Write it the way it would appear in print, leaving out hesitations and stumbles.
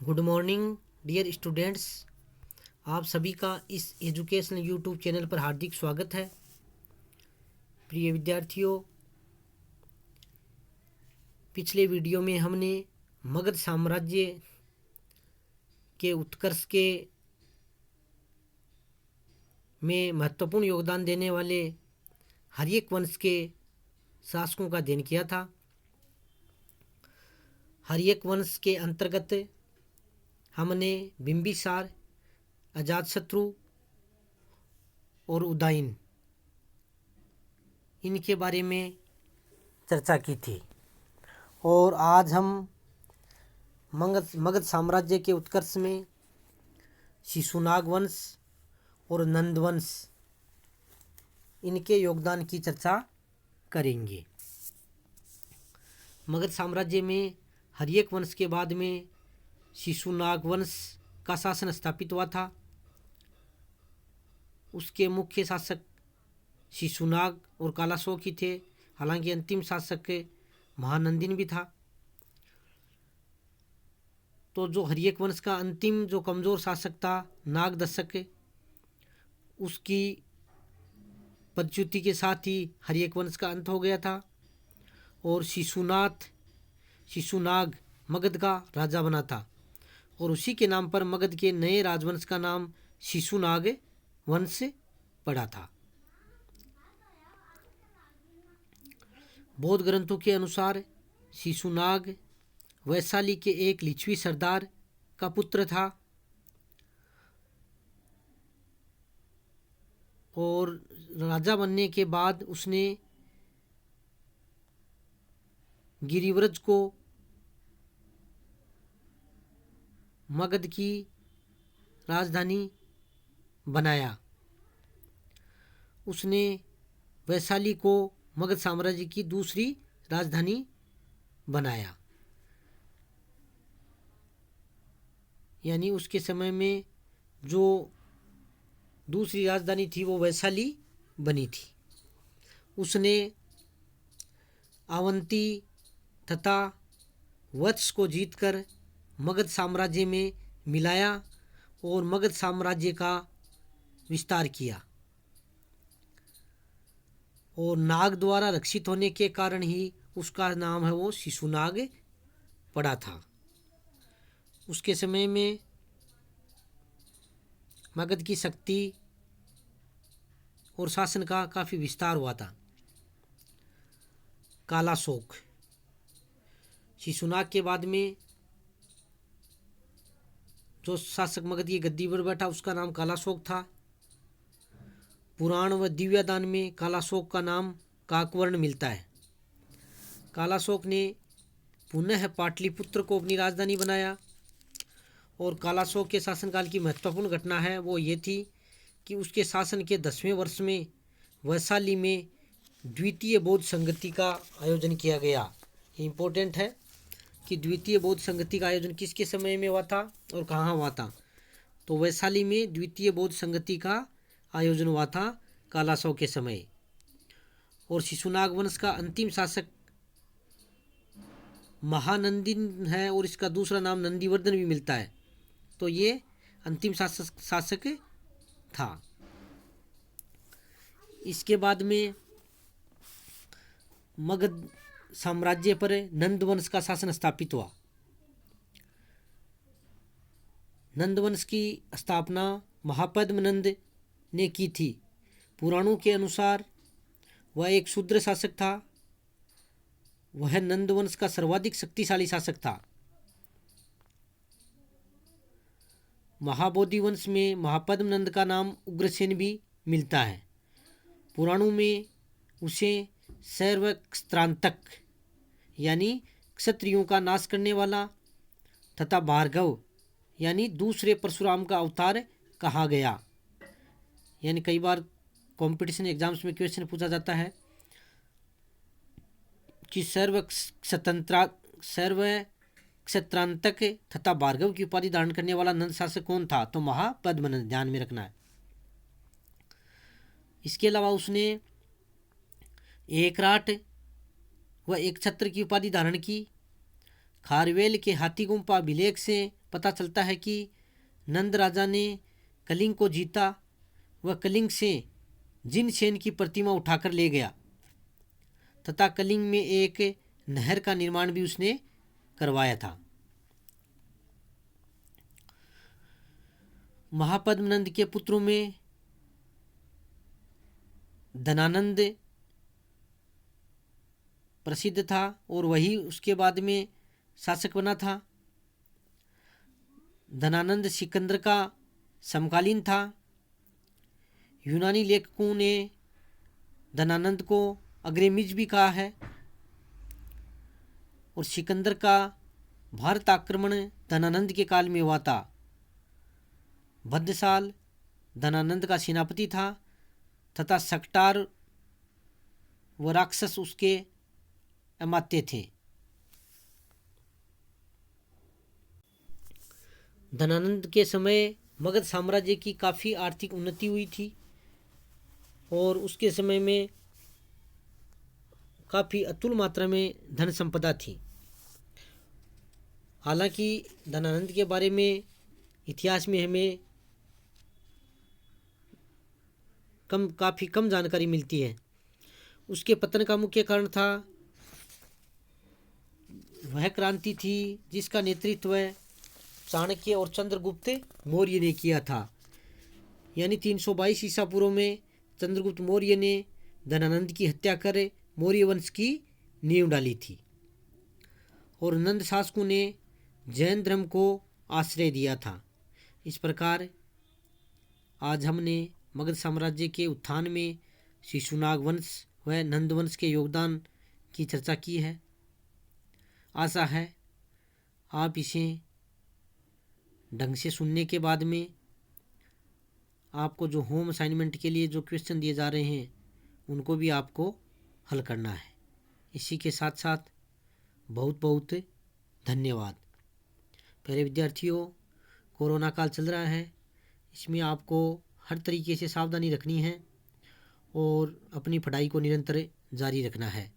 Good morning dear students. आप सभी का इस एजुकेशनल यूट्यूब चैनल पर हार्दिक स्वागत है। प्रिय विद्यार्थियों, पिछले वीडियो में हमने मगध साम्राज्य के उत्कर्ष के में महत्वपूर्ण योगदान देने वाले हर्यक वंश के शासकों का अध्ययन किया था। हर्यक वंश के अंतर्गत हमने बिंबिसार, अजातशत्रु और उदयन इनके बारे में चर्चा की थी। और आज हम मगध साम्राज्य के उत्कर्ष में शिशुनाग वंश और नंद वंश इनके योगदान की चर्चा करेंगे। मगध साम्राज्य में हर्यक वंश के बाद में शिशुनाग वंश का शासन स्थापित हुआ था। उसके मुख्य शासक शिशुनाग और कालाशोक ही थे, हालांकि अंतिम शासक महानंदिन भी था। तो जो हर्यक वंश का अंतिम जो कमज़ोर शासक था नागदशक, उसकी पदच्युति के साथ ही हर्यक वंश का अंत हो गया था और शिशुनाग मगध का राजा बना था और उसी के नाम पर मगध के नए राजवंश का नाम शिशुनाग वंश पड़ा था। बौद्ध ग्रंथों के अनुसार शिशुनाग वैशाली के एक लिच्छवी सरदार का पुत्र था और राजा बनने के बाद उसने गिरिव्रज को मगध की राजधानी बनाया। उसने वैशाली को मगध साम्राज्य की दूसरी राजधानी बनाया, यानी उसके समय में जो दूसरी राजधानी थी वो वैशाली बनी थी। उसने अवंती तथा वत्स को जीतकर मगध साम्राज्य में मिलाया और मगध साम्राज्य का विस्तार किया और नाग द्वारा रक्षित होने के कारण ही उसका नाम है वो शिशुनाग पड़ा था। उसके समय में मगध की शक्ति और शासन का काफ़ी विस्तार हुआ था। कालाशोक, शिशुनाग के बाद में जो शासक मगध की गद्दी पर बैठा उसका नाम कालाशोक था। पुराण व दिव्यदान में कालाशोक का नाम काकवर्ण मिलता है। कालाशोक ने पुनः पाटलिपुत्र को अपनी राजधानी बनाया और कालाशोक के शासनकाल की महत्वपूर्ण घटना है वो ये थी कि उसके शासन के 10वें वर्ष में वैशाली में द्वितीय बौद्ध संगति का आयोजन किया गया। ये इम्पोर्टेंट है कि द्वितीय बौद्ध संगति का आयोजन किसके समय में हुआ था और कहाँ हुआ था। तो वैशाली में द्वितीय बौद्ध संगति का आयोजन हुआ था कालाशोक के समय। और शिशुनाग वंश का अंतिम शासक महानंदिन है और इसका दूसरा नाम नंदीवर्धन भी मिलता है। तो ये अंतिम शासक था। इसके बाद में मगध साम्राज्य पर नंद वंश का शासन स्थापित हुआ। नंद वंश की स्थापना महापद्म नंद ने की थी। पुराणों के अनुसार वह एक शूद्र शासक था। वह नंद वंश का सर्वाधिक शक्तिशाली शासक था। महाबोधि वंश में महापद्म नंद का नाम उग्रसेन भी मिलता है। पुराणों में उसे सर्वक्षत्रांतक यानी क्षत्रियों का नाश करने वाला तथा भार्गव यानी दूसरे परशुराम का अवतार कहा गया। यानी कई बार कंपटीशन एग्जाम्स में क्वेश्चन पूछा जाता है कि सर्वक्षत्रांतक तथा भार्गव की उपाधि धारण करने वाला नंद शासक कौन था, तो महापद्म नंद, ध्यान में रखना है। इसके अलावा उसने एकराट व एक छत्र की उपाधि धारण की। खारवेल के हाथी गुम्फा अभिलेख से पता चलता है कि नंद राजा ने कलिंग को जीता। वह कलिंग से जिनसेन की प्रतिमा उठाकर ले गया तथा कलिंग में एक नहर का निर्माण भी उसने करवाया था। महापद्मनंद के पुत्रों में धनानंद प्रसिद्ध था और वही उसके बाद में शासक बना था। धनानंद सिकंदर का समकालीन था। यूनानी लेखकों ने धनानंद को अग्रेमिज भी कहा है। और सिकंदर का भारत आक्रमण धनानंद के काल में हुआ था। भद्रसाल धनानंद का सेनापति था तथा सकटार व राक्षस उसके अमात्य थे। धनानंद के समय मगध साम्राज्य की काफ़ी आर्थिक उन्नति हुई थी और उसके समय में काफ़ी अतुल मात्रा में धन संपदा थी। हालांकि धनानंद के बारे में इतिहास में हमें काफ़ी कम जानकारी मिलती है। उसके पतन का मुख्य कारण था वह क्रांति थी जिसका नेतृत्व चाणक्य और चंद्रगुप्त मौर्य ने किया था। यानी 322 ईसा पूर्व में चंद्रगुप्त मौर्य ने धनानंद की हत्या कर मौर्य वंश की नींव डाली थी और नंद शासकों ने जैन धर्म को आश्रय दिया था। इस प्रकार आज हमने मगध साम्राज्य के उत्थान में शिशुनाग वंश व नंद वंश के योगदान की चर्चा की है। आशा है आप इसे ढंग से सुनने के बाद में आपको जो होम असाइनमेंट के लिए जो क्वेश्चन दिए जा रहे हैं उनको भी आपको हल करना है। इसी के साथ साथ बहुत बहुत धन्यवाद। प्यारे विद्यार्थियों, कोरोना काल चल रहा है, इसमें आपको हर तरीके से सावधानी रखनी है और अपनी पढ़ाई को निरंतर जारी रखना है।